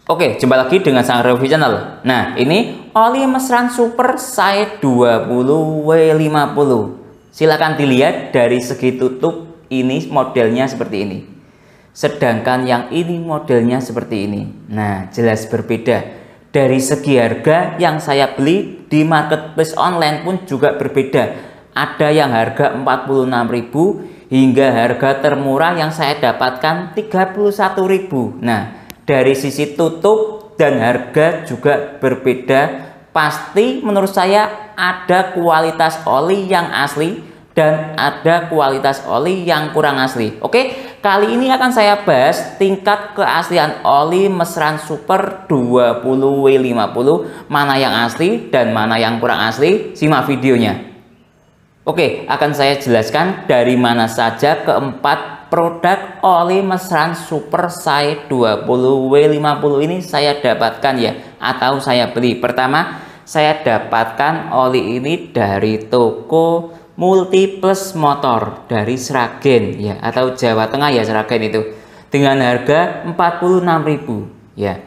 Oke, jumpa lagi dengan Sang Review Channel. Nah, ini oli mesran Super Side 20W50. Silahkan dilihat dari segi tutup, ini modelnya seperti ini. Sedangkan yang ini modelnya seperti ini. Nah, jelas berbeda. Dari segi harga yang saya beli di marketplace online pun juga berbeda. Ada yang harga 46.000 hingga harga termurah yang saya dapatkan 31.000. Nah, dari sisi tutup dan harga juga berbeda. Pasti menurut saya ada kualitas oli yang asli dan ada kualitas oli yang kurang asli. Oke, kali ini akan saya bahas tingkat keaslian oli mesran Super 20W50, mana yang asli dan mana yang kurang asli. Simak videonya. Oke, akan saya jelaskan dari mana saja keempat produk oli mesran Super Side 20W50 ini saya dapatkan ya, atau saya beli. Pertama, saya dapatkan oli ini dari toko Multiplus Motor dari Sragen ya, atau Jawa Tengah ya, Sragen itu, dengan harga 46.000 ya.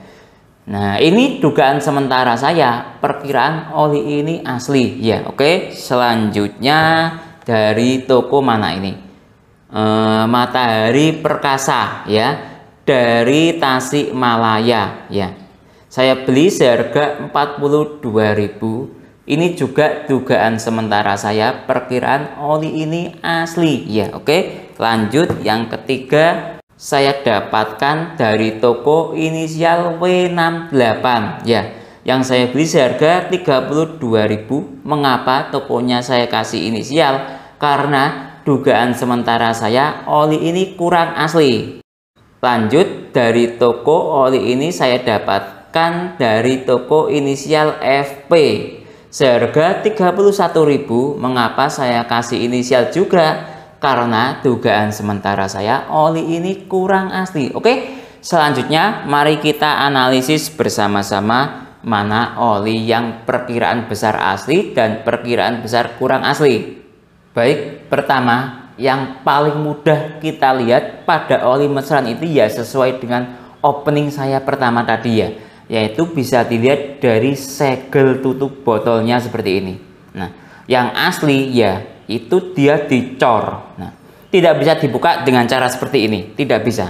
Nah, ini dugaan sementara saya, perkiraan oli ini asli ya. Oke, selanjutnya dari toko mana ini? Matahari Perkasa ya, dari Tasikmalaya ya. Saya beli seharga 42.000. Ini juga dugaan sementara saya, perkiraan oli ini asli ya. Oke, lanjut yang ketiga, saya dapatkan dari toko inisial W68 ya, yang saya beli seharga 32.000. Mengapa tokonya saya kasih inisial? Karena dugaan sementara saya oli ini kurang asli. Lanjut, dari toko oli ini saya dapatkan dari toko inisial FP seharga 31.000. Mengapa saya kasih inisial juga? Karena dugaan sementara saya oli ini kurang asli. Oke, selanjutnya mari kita analisis bersama-sama mana oli yang perkiraan besar asli dan perkiraan besar kurang asli. Baik, pertama yang paling mudah kita lihat pada oli mesran itu ya, sesuai dengan opening saya pertama tadi ya, yaitu bisa dilihat dari segel tutup botolnya seperti ini. Nah, yang asli ya itu dia dicor. Nah, tidak bisa dibuka dengan cara seperti ini, tidak bisa.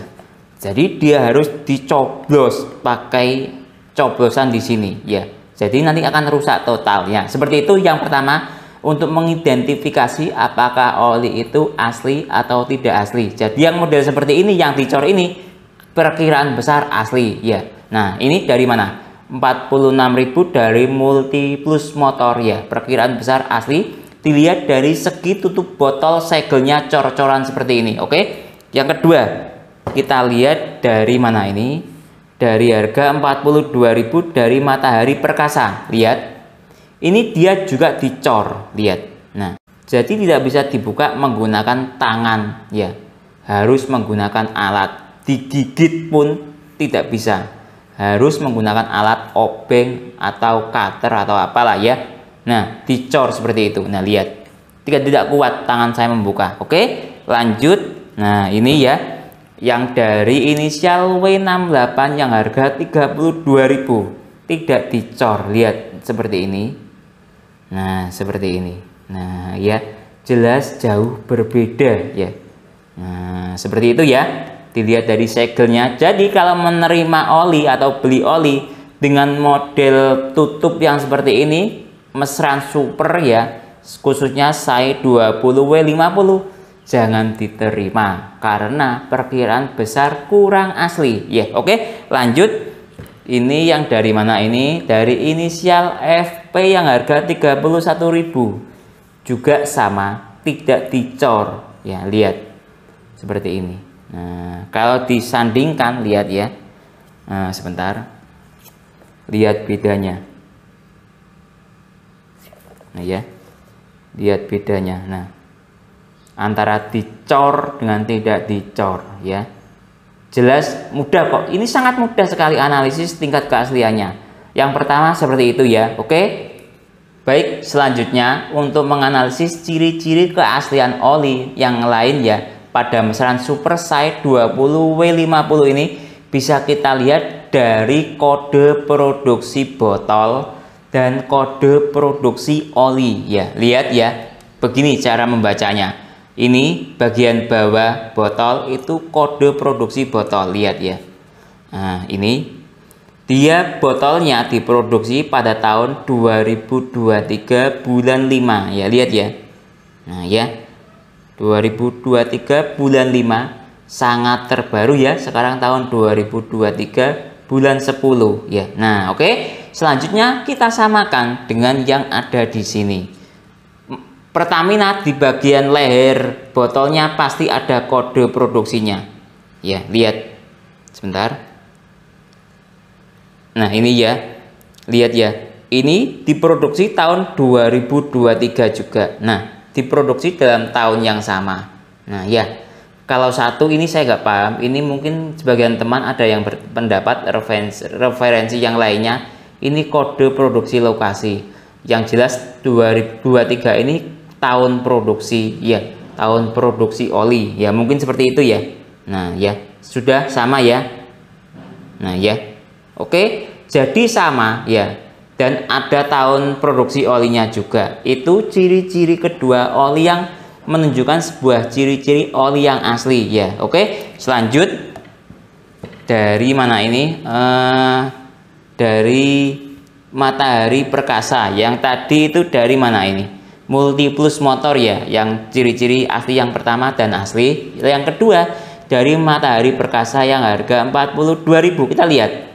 Jadi dia harus dicoblos pakai coblosan di sini ya. Jadi nanti akan rusak total ya. Seperti itu yang pertama, untuk mengidentifikasi apakah oli itu asli atau tidak asli. Jadi yang model seperti ini yang dicor ini perkiraan besar asli ya. Nah, ini dari mana? 46.000 dari Multiplus Motor ya, perkiraan besar asli. Dilihat dari segi tutup botol, segelnya cor-coran seperti ini. Oke, yang kedua kita lihat dari mana ini, dari harga 42.000 dari Matahari Perkasa. Lihat, ini dia juga dicor, lihat. Nah, jadi tidak bisa dibuka menggunakan tangan ya, harus menggunakan alat. Digigit pun tidak bisa, harus menggunakan alat obeng atau cutter atau apalah ya. Nah, dicor seperti itu. Nah, lihat, tidak kuat tangan saya membuka. Oke, lanjut. Nah, ini ya, yang dari inisial W68 yang harga 32.000 tidak dicor. Lihat seperti ini. Nah, seperti ini. Nah, ya, jelas jauh berbeda ya. Nah, seperti itu ya, dilihat dari segelnya. Jadi kalau menerima oli atau beli oli dengan model tutup yang seperti ini, mesran Super ya, khususnya Side 20W50, jangan diterima karena perkiraan besar kurang asli ya. Oke, lanjut. Ini yang dari mana ini? Dari inisial FP yang harga 31.000. Juga sama, tidak dicor ya, lihat seperti ini. Nah, kalau disandingkan, lihat ya. Nah, sebentar, lihat bedanya. Nah ya, lihat bedanya. Nah, antara dicor dengan tidak dicor ya, jelas mudah kok. Ini sangat mudah sekali analisis tingkat keasliannya. Yang pertama seperti itu ya. Oke, baik, selanjutnya untuk menganalisis ciri-ciri keaslian oli yang lain ya pada mesran Super Side 20W50 ini, bisa kita lihat dari kode produksi botol dan kode produksi oli ya. Lihat ya, begini cara membacanya. Ini bagian bawah botol itu kode produksi botol, lihat ya. Nah, ini dia botolnya diproduksi pada tahun 2023 bulan 5 ya, lihat ya. Nah ya, 2023 bulan 5 sangat terbaru ya, sekarang tahun 2023 bulan 10 ya. Nah, oke. Selanjutnya kita samakan dengan yang ada di sini. Pertamina di bagian leher botolnya pasti ada kode produksinya. Ya, lihat. Sebentar. Nah, ini ya. Lihat ya. Ini diproduksi tahun 2023 juga. Nah, diproduksi dalam tahun yang sama. Nah, ya. Kalau satu ini saya nggak paham. Ini mungkin sebagian teman ada yang berpendapat referensi yang lainnya. Ini kode produksi lokasi. Yang jelas 2023 ini tahun produksi ya. Tahun produksi oli. Ya, mungkin seperti itu ya. Nah, ya. Sudah sama ya. Nah, ya. Oke, jadi sama ya. Dan ada tahun produksi olinya juga. Itu ciri-ciri kedua oli yang menunjukkan sebuah ciri-ciri oli yang asli ya. Oke, selanjut dari mana ini? Dari Matahari Perkasa. Yang tadi itu dari mana ini? Multiplus Motor ya. Yang ciri-ciri asli yang pertama dan asli. Yang kedua dari Matahari Perkasa yang harga 42.000. Kita lihat.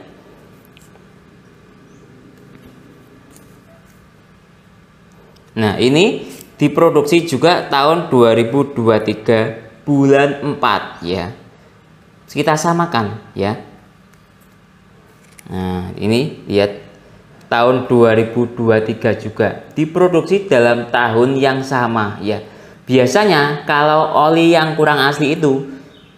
Nah, ini diproduksi juga tahun 2023 bulan 4 ya. Kita samakan ya. Nah, ini lihat tahun 2023 juga diproduksi dalam tahun yang sama ya. Biasanya kalau oli yang kurang asli itu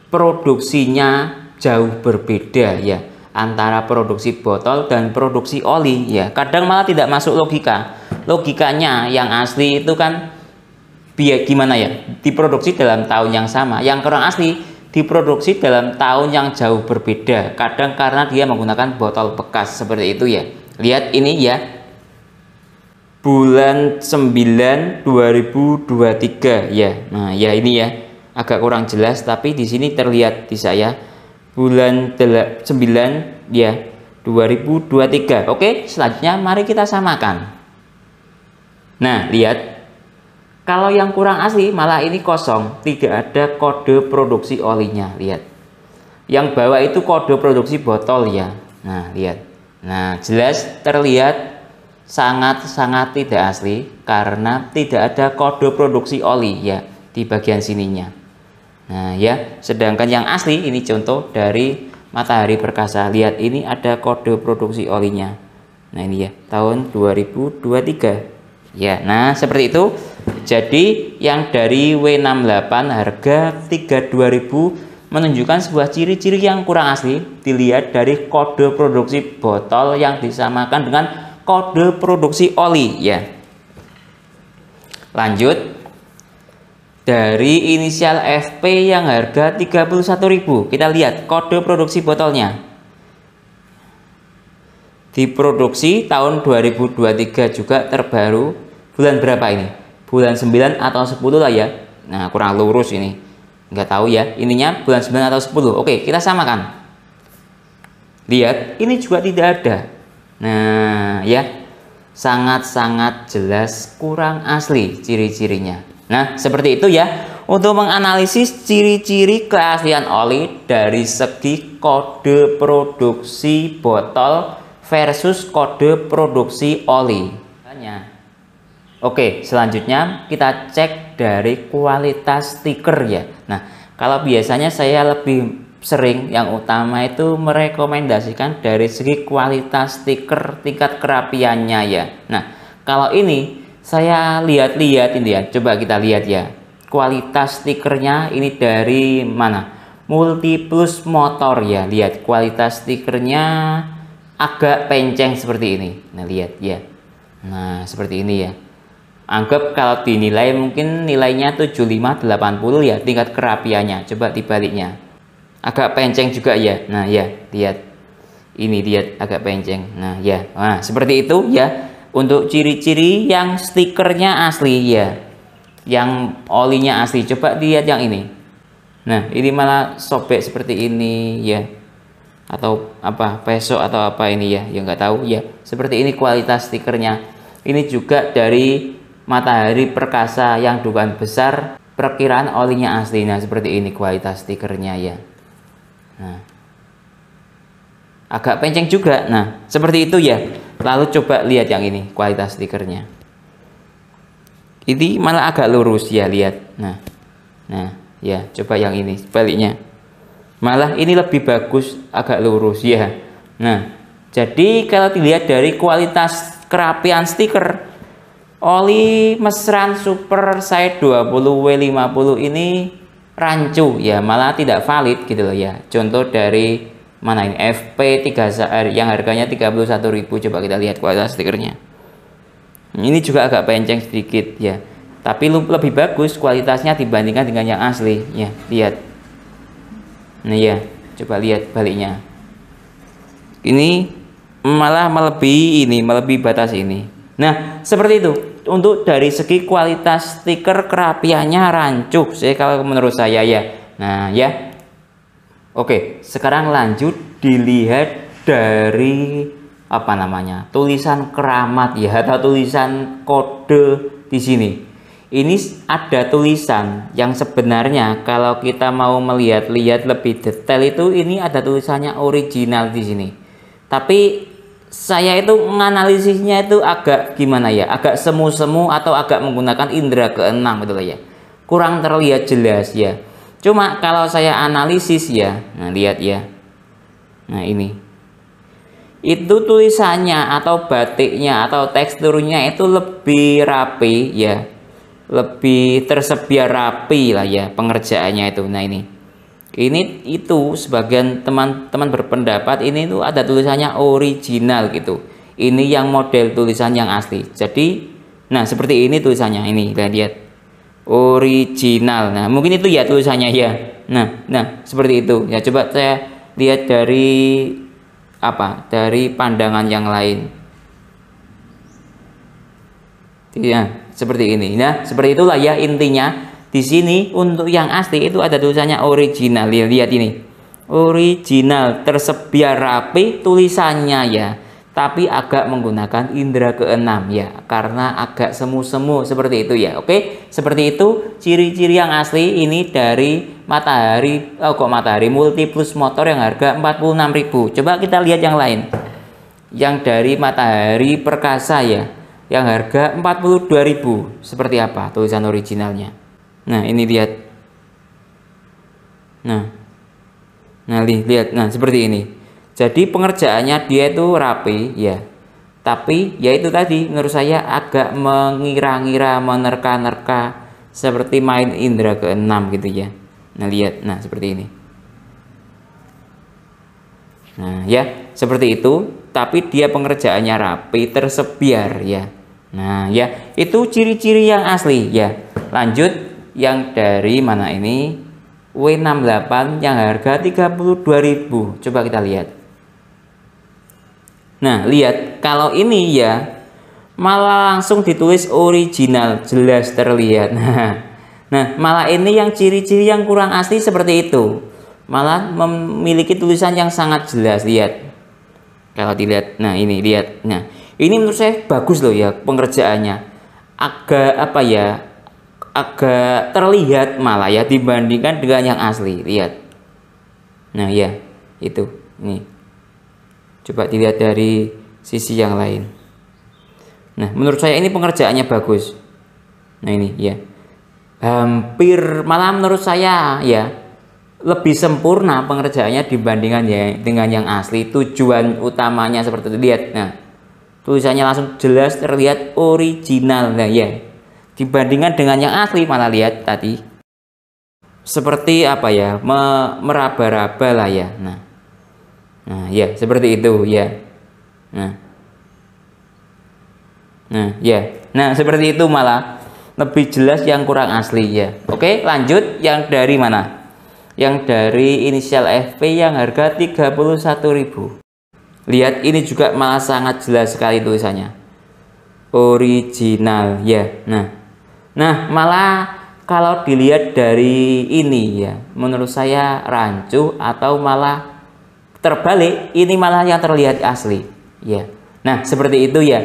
produksinya jauh berbeda ya, antara produksi botol dan produksi oli ya. Kadang malah tidak masuk logikanya. Yang asli itu kan gimana ya, diproduksi dalam tahun yang sama. Yang kurang asli diproduksi dalam tahun yang jauh berbeda. Kadang karena dia menggunakan botol bekas seperti itu ya. Lihat ini ya, bulan 9 2023 ya. Nah ya, ini ya agak kurang jelas, tapi di sini terlihat di saya bulan 9 ya 2023. Oke, selanjutnya mari kita samakan. Nah, lihat. Kalau yang kurang asli malah ini kosong, tidak ada kode produksi olinya, lihat. Yang bawah itu kode produksi botol ya. Nah, lihat. Nah, jelas terlihat sangat-sangat tidak asli karena tidak ada kode produksi oli ya di bagian sininya. Nah, ya, sedangkan yang asli ini contoh dari Matahari Perkasa. Lihat, ini ada kode produksi olinya. Nah, ini ya, tahun 2023. Ya, nah seperti itu. Jadi yang dari W68 harga 32.000 menunjukkan sebuah ciri-ciri yang kurang asli. Dilihat dari kode produksi botol yang disamakan dengan kode produksi oli ya. Lanjut, dari inisial FP yang harga 31.000, kita lihat kode produksi botolnya. Diproduksi tahun 2023 juga terbaru. Bulan berapa ini? Bulan 9 atau 10 lah ya. Nah, kurang lurus ini. Nggak tahu ya. Ininya bulan 9 atau 10. Oke, kita samakan. Lihat, ini juga tidak ada. Nah, ya. Sangat-sangat jelas kurang asli ciri-cirinya. Nah, seperti itu ya. Untuk menganalisis ciri-ciri keaslian oli dari segi kode produksi botol versus kode produksi oli. Oke, selanjutnya kita cek dari kualitas stiker ya. Nah, kalau biasanya saya lebih sering yang utama itu merekomendasikan dari segi kualitas stiker, tingkat kerapiannya ya. Nah, kalau ini saya lihat-lihat ini ya. Coba kita lihat ya. Kualitas stikernya ini dari mana? Multiplus Motor ya. Lihat kualitas stikernya agak penceng seperti ini. Nah, lihat ya. Nah, seperti ini ya. Anggap kalau dinilai mungkin nilainya 75-80 ya tingkat kerapiannya. Coba dibaliknya. Agak penceng juga ya. Nah ya, lihat. Ini dia agak penceng. Nah ya, nah seperti itu ya. Untuk ciri-ciri yang stikernya asli ya, yang olinya asli. Coba lihat yang ini. Nah ini malah sobek seperti ini ya, atau apa pesok atau apa ini ya, yang nggak tahu ya. Seperti ini kualitas stikernya. Ini juga dari Matahari Perkasa yang dugaan besar perkiraan olinya asli. Nah seperti ini kualitas stikernya ya. Nah agak penceng juga. Nah seperti itu ya. Lalu coba lihat yang ini kualitas stikernya. Ini malah agak lurus ya, lihat. Nah ya coba yang ini sebaliknya. Malah ini lebih bagus agak lurus ya. Nah jadi kalau dilihat dari kualitas kerapian stiker, oli mesran Super Side 20W50 ini rancu ya, malah tidak valid gitu loh ya. Contoh dari mana ini, FP3 yang harganya 31.000. Coba kita lihat kualitas stikernya. Ini juga agak penceng sedikit ya, tapi lebih bagus kualitasnya dibandingkan dengan yang asli ya. Lihat. Nah ya, coba lihat baliknya. Ini malah melebihi batas ini. Nah seperti itu. Untuk dari segi kualitas stiker kerapiannya rancu sih kalau menurut saya ya. Nah ya, oke, sekarang lanjut dilihat dari apa namanya, tulisan keramat ya, atau tulisan kode di sini. Ini ada tulisan yang sebenarnya kalau kita mau melihat-lihat lebih detail itu ini ada tulisannya original di sini. Tapi saya itu menganalisisnya itu agak gimana ya, agak semu-semu atau agak menggunakan indera keenam gitu lah ya, kurang terlihat jelas ya. Cuma kalau saya analisis ya, nah lihat ya, nah ini itu tulisannya atau batiknya atau teksturnya itu lebih rapi ya, lebih tersebar rapi lah ya pengerjaannya itu. Nah ini itu sebagian teman-teman berpendapat ini tuh ada tulisannya original gitu. Ini yang model tulisan yang asli. Jadi nah seperti ini tulisannya, ini lihat original. Nah mungkin itu ya tulisannya ya. Nah seperti itu ya. Coba saya lihat dari apa, dari pandangan yang lain ya, seperti ini. Nah seperti itulah ya intinya. Di sini untuk yang asli itu ada tulisannya original. Lihat ini, original, tersebar rapi tulisannya ya, tapi agak menggunakan indera keenam ya, karena agak semu-semu seperti itu ya. Oke, seperti itu ciri-ciri yang asli ini dari Matahari Matahari Multiplus Motor yang harga 46.000. Coba kita lihat yang lain, yang dari Matahari Perkasa ya, yang harga 42.000. Seperti apa tulisan originalnya? Nah ini lihat. Nah lihat. Nah seperti ini. Jadi pengerjaannya dia itu rapi ya, tapi ya itu tadi menurut saya agak mengira-ngira, menerka-nerka, seperti main indera keenam gitu ya. Nah lihat, nah seperti ini. Nah ya seperti itu, tapi dia pengerjaannya rapi, tersebar ya. Nah ya itu ciri-ciri yang asli ya. Lanjut yang dari mana ini, W68 yang harga 32.000. Coba kita lihat. Nah lihat, kalau ini ya malah langsung ditulis original, jelas terlihat. Nah malah ini yang ciri-ciri yang kurang asli seperti itu, malah memiliki tulisan yang sangat jelas. Lihat kalau dilihat. Nah ini lihat. Nah ini menurut saya bagus loh ya pengerjaannya, agak apa ya, agak terlihat malah ya dibandingkan dengan yang asli. Lihat. Nah ya itu ini, coba dilihat dari sisi yang lain. Nah menurut saya ini pengerjaannya bagus. Nah ini ya, hampir malah menurut saya ya lebih sempurna pengerjaannya dibandingkan ya dengan yang asli. Tujuan utamanya seperti itu. Lihat. Nah tulisannya langsung jelas terlihat original. Nah ya, dibandingkan dengan yang asli malah lihat tadi seperti apa ya, meraba-raba lah ya. Nah ya seperti itu ya. Nah ya, nah seperti itu malah lebih jelas yang kurang asli ya. Oke lanjut yang dari mana, yang dari inisial FP yang harga 31.000. lihat ini juga malah sangat jelas sekali tulisannya. Original ya. Nah, malah kalau dilihat dari ini ya, menurut saya rancu atau malah terbalik, ini malah yang terlihat asli ya. Nah, seperti itu ya,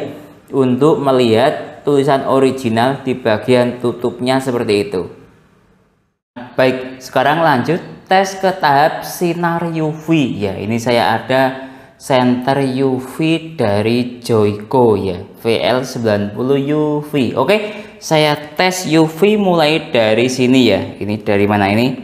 untuk melihat tulisan original di bagian tutupnya seperti itu. Baik, sekarang lanjut tes ke tahap sinar UV ya. Ini saya ada senter UV dari Joico ya, VL90 UV. Oke, saya tes UV mulai dari sini ya. Ini dari mana ini?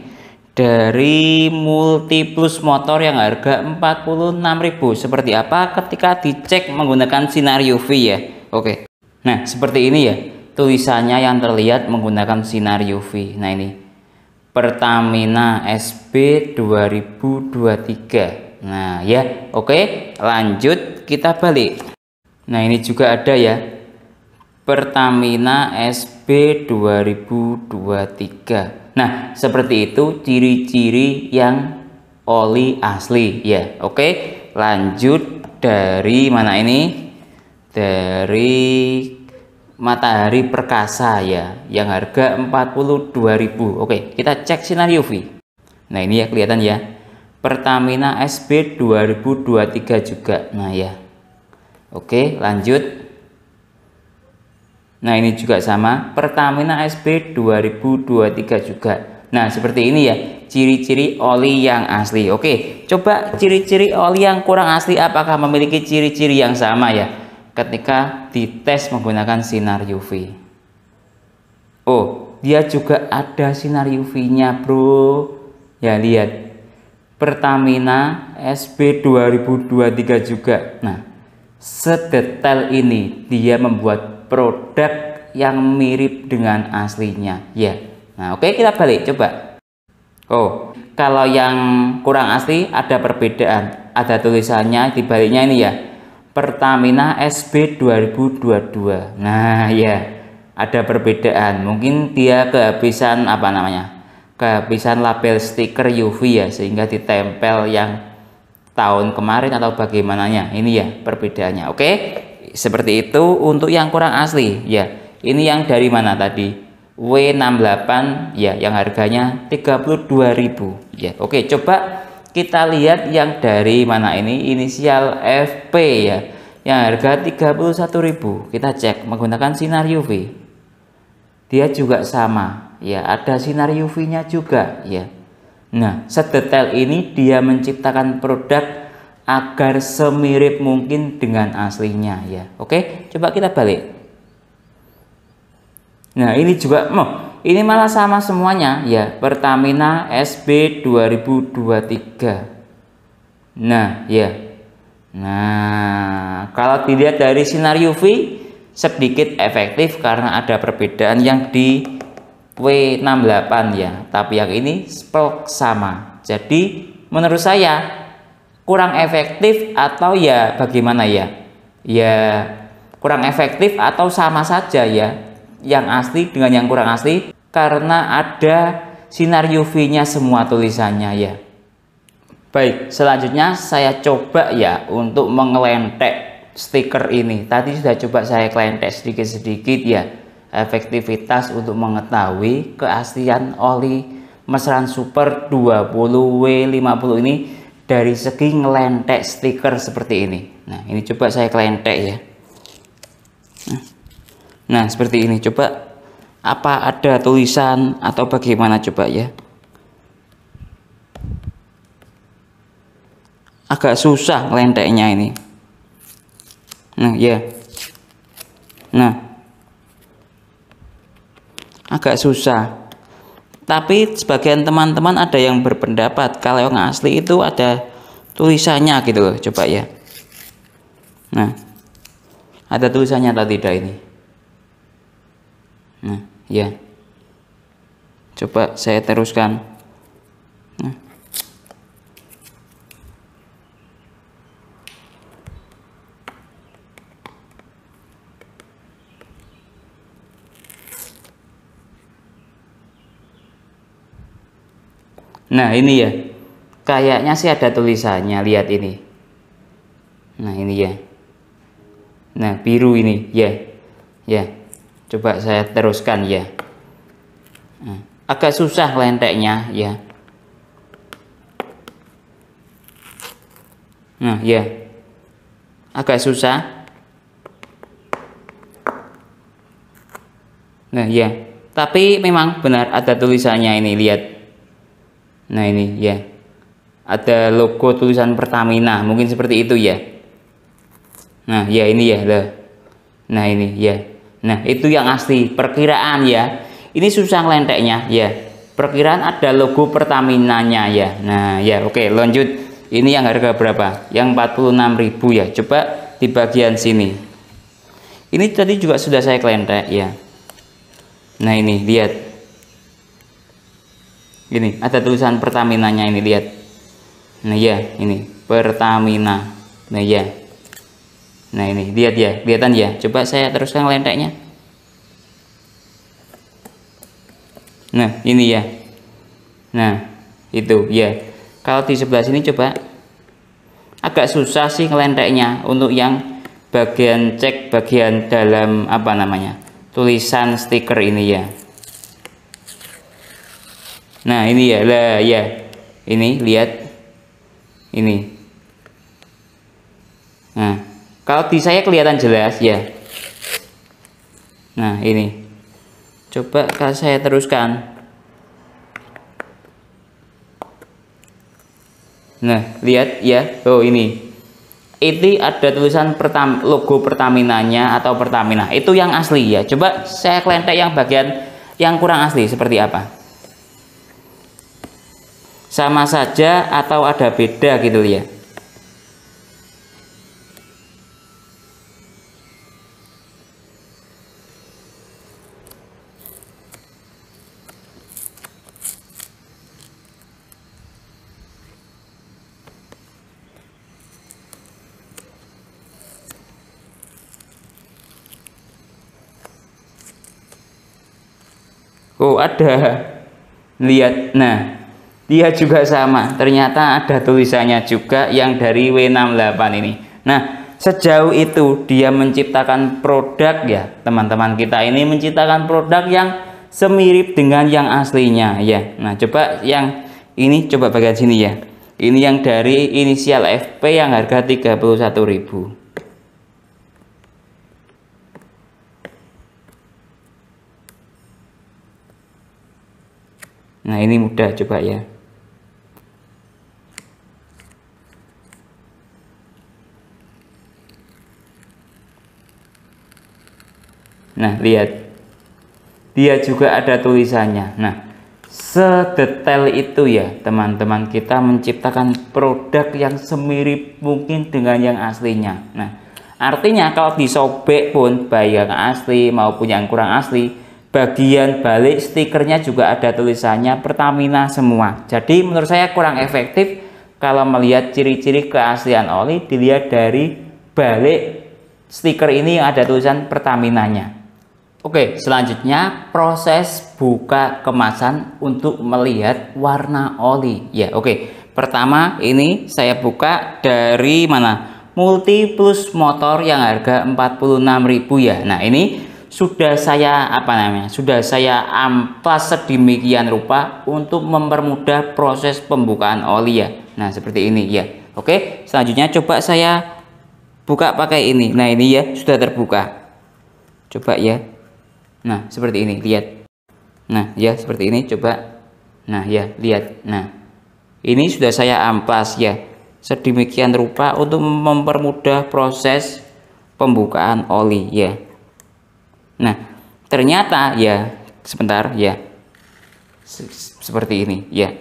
Dari Multiplus Motor yang harga 46.000. Seperti apa ketika dicek menggunakan sinar UV ya. Oke. Nah, seperti ini ya tulisannya yang terlihat menggunakan sinar UV. Nah, ini Pertamina SB 2023. Nah ya, oke, lanjut kita balik. Nah, ini juga ada ya, Pertamina SB 2023. Nah, seperti itu ciri-ciri yang oli asli ya. Oke, lanjut dari mana ini? Dari Matahari Perkasa ya, yang harga 42.000. Oke, kita cek sinar UV. Nah, ini ya kelihatan ya, Pertamina SB 2023 juga. Nah ya, oke, lanjut. Nah, ini juga sama, Pertamina SB 2023 juga. Nah, seperti ini ya ciri-ciri oli yang asli. Oke, coba ciri-ciri oli yang kurang asli apakah memiliki ciri-ciri yang sama ya ketika dites menggunakan sinar UV. Oh, dia juga ada sinar UV-nya, bro. Ya, lihat, Pertamina SB 2023 juga. Nah, sedetail ini dia membuat produk yang mirip dengan aslinya ya. Nah, oke, kita balik coba. Oh, kalau yang kurang asli ada perbedaan, ada tulisannya di baliknya ini ya, Pertamina SB 2022. Nah ya, ada perbedaan, mungkin dia kehabisan apa namanya, kehabisan label stiker UV ya, sehingga ditempel yang tahun kemarin atau bagaimananya. Ini ya perbedaannya. Oke, seperti itu untuk yang kurang asli ya. Ini yang dari mana tadi? W68 ya, yang harganya 32.000 ya. Oke, coba kita lihat yang dari mana ini, inisial FP ya, yang harga 31.000. Kita cek menggunakan sinar UV. Dia juga sama ya, ada sinar UV-nya juga ya. Nah, sedetail ini dia menciptakan produk agar semirip mungkin dengan aslinya ya. Oke, coba kita balik. Nah, ini juga ini malah sama semuanya ya, Pertamina SB 2023. Nah ya, nah kalau dilihat dari sinar UV sedikit efektif karena ada perbedaan yang di W68 ya, tapi yang ini spok sama. Jadi menurut saya kurang efektif atau ya bagaimana ya, ya kurang efektif atau sama saja ya, yang asli dengan yang kurang asli, karena ada sinar UV-nya semua tulisannya ya. Baik, selanjutnya saya coba ya untuk mengelentek stiker ini. Tadi sudah coba saya kelentek sedikit-sedikit ya, efektivitas untuk mengetahui keaslian oli Mesran Super 20W50 ini dari segi ngelentek stiker seperti ini. Nah, ini coba saya kelentek ya. Nah, seperti ini. Coba apa ada tulisan atau bagaimana coba ya. Agak susah ngelenteknya ini. Nah, ya. Nah, agak susah. Tapi sebagian teman-teman ada yang berpendapat kalau yang asli itu ada tulisannya gitu loh. Coba ya. Nah, ada tulisannya atau tidak ini? Nah, ya. Coba saya teruskan. Nah, ini ya. Kayaknya sih ada tulisannya, lihat ini. ini ya. Nah, biru ini ya. Ya. Coba saya teruskan ya. Nah, agak susah lenteknya ya. Nah, ya. Agak susah. Nah, ya. Tapi memang benar ada tulisannya ini, lihat. Nah, ini ya. Ada logo tulisan Pertamina, mungkin seperti itu ya. Nah, ya ini ya, lah. Nah, ini ya. Nah, itu yang asli, perkiraan ya. Ini susah lenteknya ya. Perkiraan ada logo Pertaminanya ya. Nah, ya oke, lanjut. Ini yang harga berapa? Yang 46.000 ya. Coba di bagian sini. Ini tadi juga sudah saya kelentek ya. Nah, ini lihat. Ini ada tulisan Pertaminanya ini, lihat. Nah, ya, ini Pertamina. Nah, ya. Nah, ini lihat ya, kelihatan ya. Coba saya teruskan lenteknya. Nah, ini ya. Nah, itu ya. Kalau di sebelah sini coba. Agak susah sih ngelenteknya untuk yang bagian cek bagian dalam apa namanya? Tulisan stiker ini ya. Nah, ini ya. Lah, ya. Ini lihat. Ini. Nah, kalau di saya kelihatan jelas ya. Nah, ini. Coba kalau saya teruskan. Nah, lihat ya. Oh, ini. Ini ada tulisan logo Pertaminanya atau Pertamina. Itu yang asli ya. Coba saya kelentek yang bagian yang kurang asli seperti apa. Sama saja atau ada beda gitu ya. Oh, ada. Lihat. Nah, dia juga sama. Ternyata ada tulisannya juga yang dari W68 ini. Nah, sejauh itu dia menciptakan produk ya. Teman-teman kita ini menciptakan produk yang semirip dengan yang aslinya ya. Nah, coba yang ini coba bagian sini ya. Ini yang dari inisial FP yang harga 31.000. Nah, ini mudah coba ya. Nah, lihat. Dia juga ada tulisannya. Nah, sedetail itu ya teman-teman kita menciptakan produk yang semirip mungkin dengan yang aslinya. Nah, artinya kalau disobek pun baik yang asli maupun yang kurang asli, bagian balik stikernya juga ada tulisannya Pertamina semua. Jadi menurut saya kurang efektif kalau melihat ciri-ciri keaslian oli dilihat dari balik stiker ini yang ada tulisan Pertaminanya. Oke, selanjutnya proses buka kemasan untuk melihat warna oli. Ya, oke. Pertama ini saya buka dari mana? Multi Plus Motor yang harga 46.000 ya. Nah, ini sudah saya sudah saya amplas sedemikian rupa untuk mempermudah proses pembukaan oli ya. Nah, seperti ini ya. Oke, selanjutnya coba saya buka pakai ini. Nah, ini ya sudah terbuka. Coba ya. Nah, seperti ini, lihat. Nah, ya seperti ini coba. Nah, ya, lihat. Nah, ini sudah saya amplas ya. Sedemikian rupa untuk mempermudah proses pembukaan oli ya. Nah, ternyata ya, sebentar ya, seperti ini ya.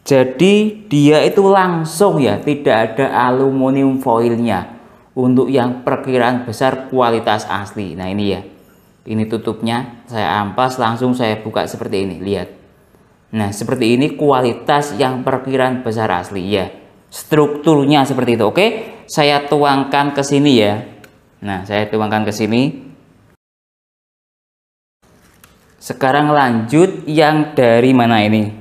Jadi dia itu langsung ya, tidak ada aluminium foilnya untuk yang perkiraan besar kualitas asli. Nah, ini ya, ini tutupnya saya ampas langsung saya buka seperti ini, lihat. Nah, seperti ini kualitas yang perkiraan besar asli ya. Strukturnya seperti itu. Oke, saya tuangkan ke sini ya. Nah, saya tuangkan ke sini. Sekarang lanjut yang dari mana ini?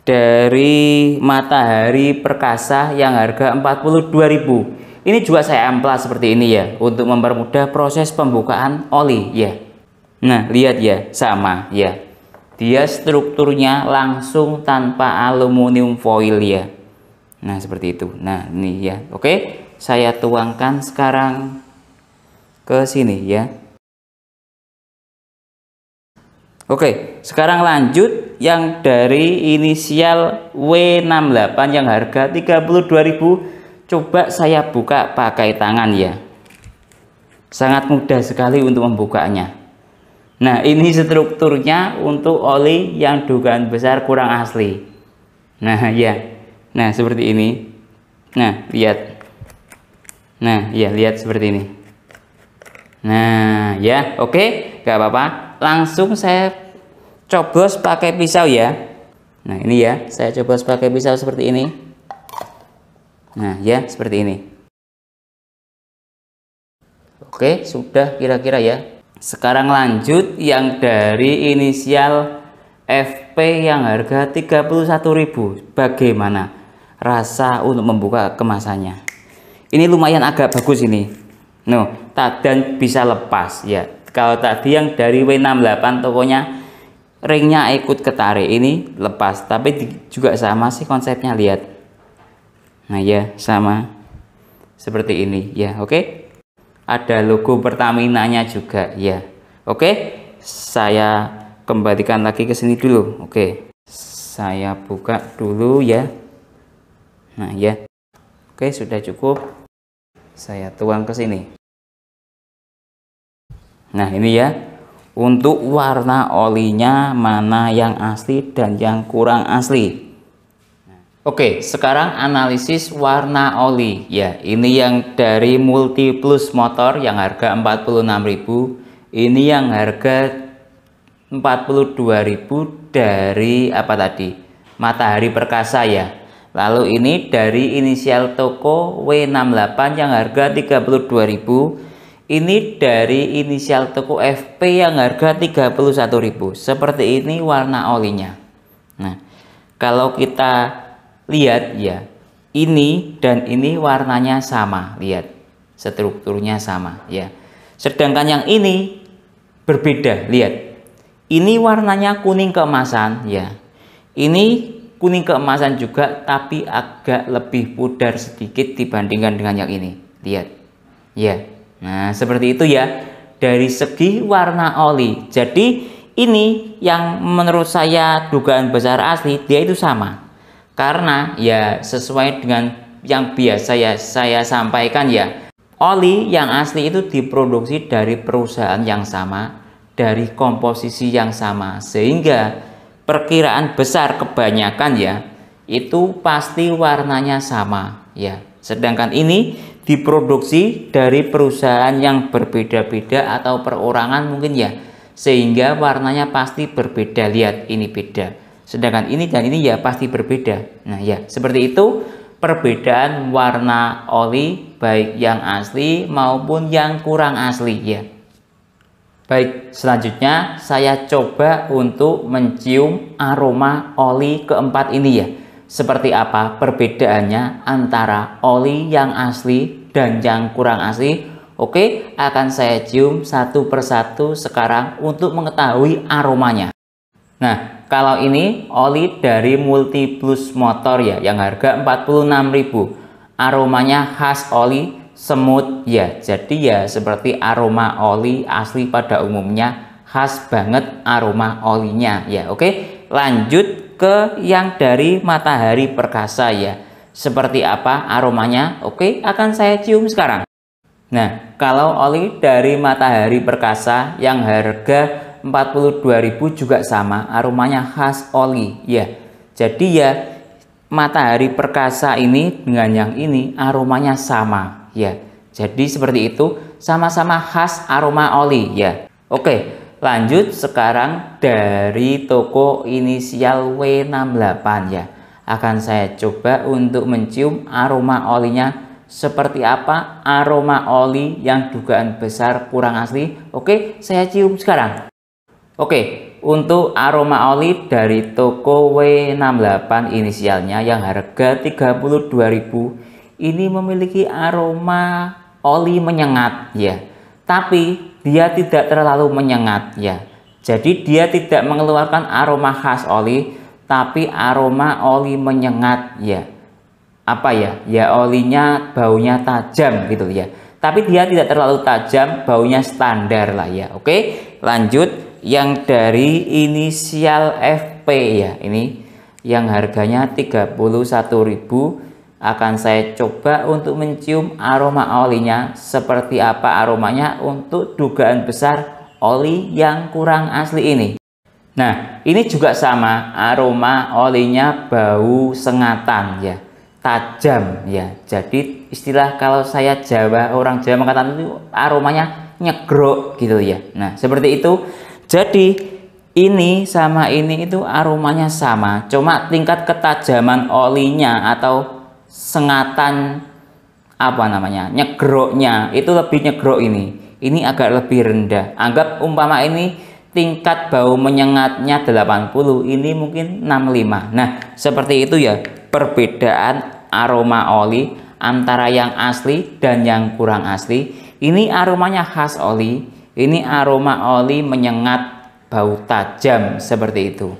dari Matahari Perkasa yang harga 42.000. Ini juga saya amplas seperti ini ya, untuk mempermudah proses pembukaan oli ya. Nah, lihat ya, sama ya. Dia strukturnya langsung tanpa aluminium foil ya. Nah, seperti itu. Nah, ini ya. Oke, saya tuangkan sekarang ke sini ya. Oke, sekarang lanjut yang dari inisial W68 yang harga 32.000. Coba saya buka pakai tangan ya. Sangat mudah sekali untuk membukanya. Nah, ini strukturnya untuk oli yang dugaan besar kurang asli. Nah, ya. Nah, seperti ini. Nah, lihat. Nah, ya, lihat seperti ini. Nah, ya, oke, gak apa-apa. Langsung saya coblos pakai pisau ya. Nah, ini ya, saya coblos pakai pisau seperti ini. Nah, ya, seperti ini. Oke, sudah kira-kira ya. Sekarang lanjut yang dari inisial FP yang harga 31.000. Bagaimana rasa untuk membuka kemasannya? Ini lumayan agak bagus ini. Dan bisa lepas ya. Kalau tadi yang dari W68 tokonya ringnya ikut ketarik, ini lepas, tapi juga sama sih konsepnya, lihat. Nah ya, sama seperti ini ya. Oke, ada logo Pertamina-nya juga ya. Oke, saya kembalikan lagi ke sini dulu. Oke, saya buka dulu ya. Nah ya, oke, sudah cukup. Saya tuang ke sini. Nah, ini ya, untuk warna olinya mana yang asli dan yang kurang asli. Oke, sekarang analisis warna oli ya. Ini yang dari Multiplus Motor yang harga 46.000. Ini yang harga 42.000 dari apa tadi? Matahari Perkasa ya. Lalu ini dari inisial toko W68 yang harga 32.000. Ini dari inisial toko FP yang harga 31.000. Seperti ini warna olinya. Nah, kalau kita lihat ya, ini dan ini warnanya sama, lihat. Strukturnya sama ya. Sedangkan yang ini berbeda, lihat. Ini warnanya kuning keemasan ya. Ini kuning keemasan juga, tapi agak lebih pudar sedikit dibandingkan dengan yang ini. Lihat. Ya. Nah, seperti itu ya dari segi warna oli. Jadi ini yang menurut saya dugaan besar asli, dia itu sama. Karena ya sesuai dengan yang biasa ya saya sampaikan ya. Oli yang asli itu diproduksi dari perusahaan yang sama, dari komposisi yang sama, sehingga perkiraan besar kebanyakan ya itu pasti warnanya sama ya. Sedangkan ini diproduksi dari perusahaan yang berbeda-beda atau perorangan mungkin ya, sehingga warnanya pasti berbeda. Lihat, ini beda, sedangkan ini dan ini ya pasti berbeda. Nah ya, seperti itu perbedaan warna oli baik yang asli maupun yang kurang asli ya. Baik, selanjutnya saya coba untuk mencium aroma oli keempat ini ya. Seperti apa perbedaannya antara oli yang asli dan yang kurang asli? Oke, akan saya cium satu persatu sekarang untuk mengetahui aromanya. Nah, kalau ini oli dari Multiplus Motor ya, yang harga 46.000. Aromanya khas oli semut ya. Jadi ya seperti aroma oli asli pada umumnya, khas banget aroma olinya ya. Oke, lanjut ke yang dari Matahari Perkasa ya. Seperti apa aromanya? Oke, akan saya cium sekarang. Nah, kalau oli dari Matahari Perkasa yang harga 42.000 juga sama, aromanya khas oli ya. Jadi ya Matahari Perkasa ini dengan yang ini aromanya sama ya. Jadi seperti itu, sama-sama khas aroma oli ya. Oke, lanjut sekarang dari toko inisial W68 ya. Akan saya coba untuk mencium aroma olinya seperti apa aroma oli yang dugaan besar kurang asli. Oke, saya cium sekarang. Oke, untuk aroma oli dari toko W68 inisialnya yang harga 32.000 ini memiliki aroma oli menyengat ya. Tapi dia tidak terlalu menyengat ya. Jadi dia tidak mengeluarkan aroma khas oli, tapi aroma oli menyengat ya. Apa ya? Ya olinya baunya tajam gitu ya. Tapi dia tidak terlalu tajam, baunya standar lah ya. Oke, lanjut. Yang dari inisial FP ya, ini yang harganya 31.000 akan saya coba untuk mencium aroma olinya seperti apa aromanya untuk dugaan besar oli yang kurang asli ini. Nah, ini juga sama, aroma olinya bau sengatan ya, tajam ya. Jadi istilah kalau saya Jawa, orang Jawa mengatakan itu aromanya nyegrok gitu ya. Nah, seperti itu. Jadi ini sama ini itu aromanya sama, cuma tingkat ketajaman olinya atau sengatan apa namanya nyegroknya itu lebih nyegrok ini agak lebih rendah. Anggap umpama ini tingkat bau menyengatnya 80, ini mungkin 65. Nah seperti itu ya perbedaan aroma oli antara yang asli dan yang kurang asli. Ini aromanya khas oli, ini aroma oli menyengat, bau tajam seperti itu.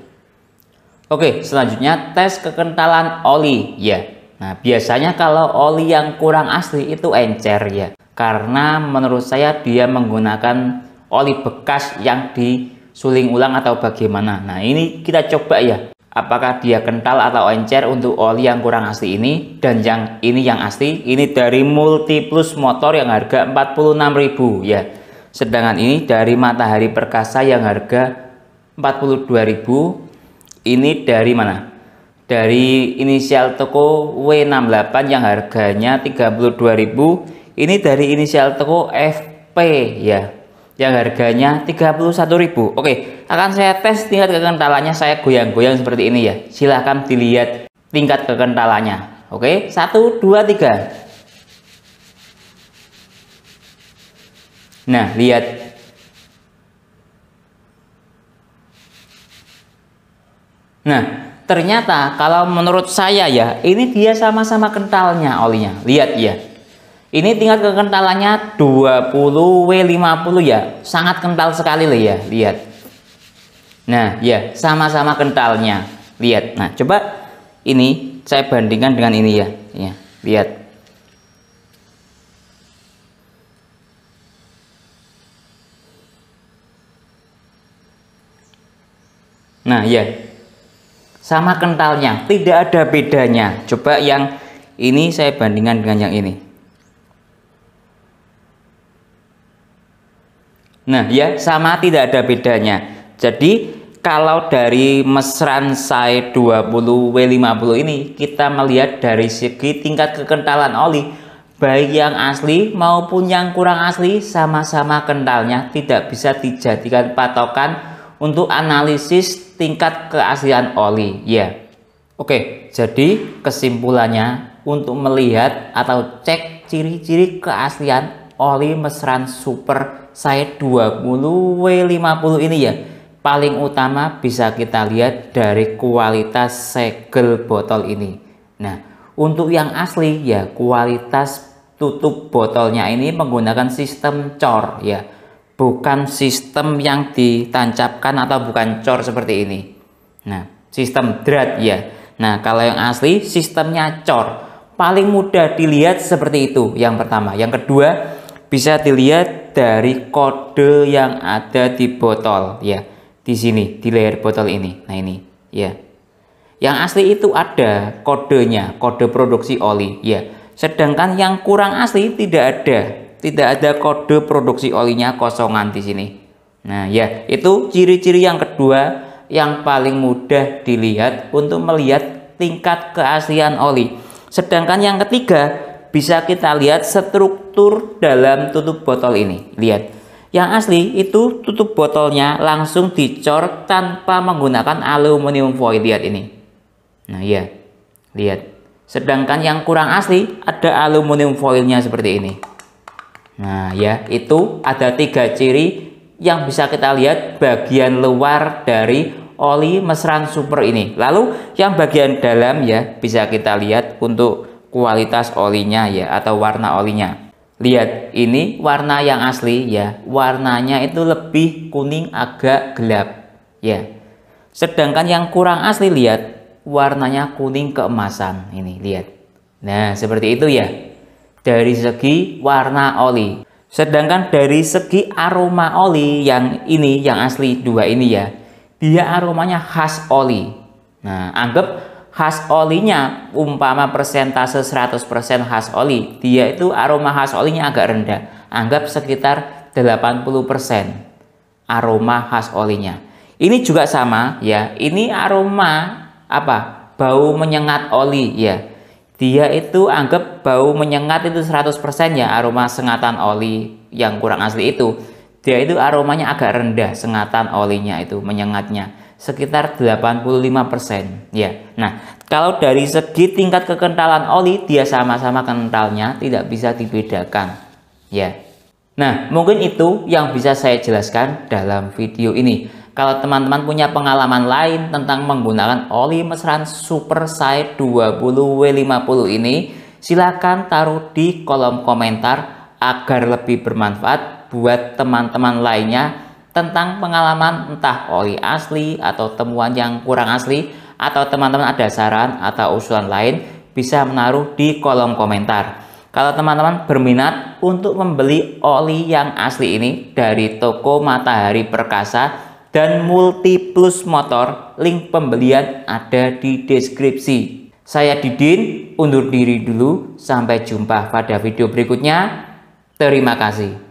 Oke, selanjutnya tes kekentalan oli ya. Nah, biasanya kalau oli yang kurang asli itu encer ya. Karena menurut saya dia menggunakan oli bekas yang disuling ulang atau bagaimana. Nah, ini kita coba ya. Apakah dia kental atau encer untuk oli yang kurang asli ini, dan yang ini yang asli. Ini dari Multiplus Motor yang harga 46.000 ya. Sedangkan ini dari Matahari Perkasa yang harga 42.000. Ini dari mana? Dari inisial toko W68 yang harganya 32.000. Ini dari inisial toko FP ya, yang harganya 31.000. Oke, akan saya tes tingkat kekentalannya, saya goyang-goyang seperti ini ya. Silahkan dilihat tingkat kekentalannya. Oke, 1, 2, 3. Nah, lihat. Nah, ternyata kalau menurut saya ya, ini dia sama-sama kentalnya olinya. Lihat ya. Ini tingkat kekentalannya 20W50 ya. Sangat kental sekali loh ya, lihat. Nah, ya, sama-sama kentalnya. Lihat. Nah, coba ini saya bandingkan dengan ini ya. Ya, lihat. Nah ya, sama kentalnya, tidak ada bedanya. Coba yang ini saya bandingkan dengan yang ini. Nah ya, sama, tidak ada bedanya. Jadi kalau dari Mesran Sai 20W50 ini kita melihat dari segi tingkat kekentalan oli, baik yang asli maupun yang kurang asli sama-sama kentalnya, tidak bisa dijadikan patokan untuk analisis tingkat keaslian oli ya. Oke, jadi kesimpulannya untuk melihat atau cek ciri-ciri keaslian oli Mesran Super Sai 20W50 ini ya, paling utama bisa kita lihat dari kualitas segel botol ini. Nah, untuk yang asli ya, kualitas tutup botolnya ini menggunakan sistem cor ya, bukan sistem yang ditancapkan atau bukan cor seperti ini. Nah, sistem drat ya. Nah, kalau yang asli sistemnya cor. Paling mudah dilihat seperti itu yang pertama. Yang kedua, bisa dilihat dari kode yang ada di botol ya. Di sini, di layar botol ini. Nah, ini ya. Yang asli itu ada kodenya, kode produksi oli ya. Sedangkan yang kurang asli tidak ada. Tidak ada kode produksi olinya, kosongan di sini. Nah ya, itu ciri-ciri yang kedua yang paling mudah dilihat untuk melihat tingkat keaslian oli. Sedangkan yang ketiga bisa kita lihat struktur dalam tutup botol ini. Lihat, yang asli itu tutup botolnya langsung dicor tanpa menggunakan aluminium foil. Lihat ini. Nah ya, lihat. Sedangkan yang kurang asli ada aluminium foilnya seperti ini. Nah ya, itu ada 3 ciri yang bisa kita lihat bagian luar dari oli mesran super ini. Lalu yang bagian dalam ya bisa kita lihat untuk kualitas olinya ya atau warna olinya. Lihat, ini warna yang asli ya, warnanya itu lebih kuning agak gelap ya. Sedangkan yang kurang asli lihat warnanya kuning keemasan ini, lihat. Nah, seperti itu ya. Dari segi warna oli. Sedangkan dari segi aroma oli yang ini, yang asli dua ini ya, dia aromanya khas oli. Nah, anggap khas olinya umpama persentase 100% khas oli, dia itu aroma khas olinya agak rendah. Anggap sekitar 80% aroma khas olinya. Ini juga sama ya, ini aroma apa? Bau menyengat oli ya. Dia itu anggap bau menyengat itu 100% ya, aroma sengatan oli yang kurang asli itu. Dia itu aromanya agak rendah, sengatan olinya itu menyengatnya sekitar 85% ya. Nah, kalau dari segi tingkat kekentalan oli dia sama-sama kentalnya, tidak bisa dibedakan ya. Nah, mungkin itu yang bisa saya jelaskan dalam video ini. Kalau teman-teman punya pengalaman lain tentang menggunakan oli mesran Super Side 20W50 ini, silakan taruh di kolom komentar agar lebih bermanfaat buat teman-teman lainnya tentang pengalaman entah oli asli atau temuan yang kurang asli, atau teman-teman ada saran atau usulan lain bisa menaruh di kolom komentar. Kalau teman-teman berminat untuk membeli oli yang asli ini dari toko Matahari Perkasa dan Multiplus Motor, link pembelian ada di deskripsi. Saya Didin, undur diri dulu. Sampai jumpa pada video berikutnya. Terima kasih.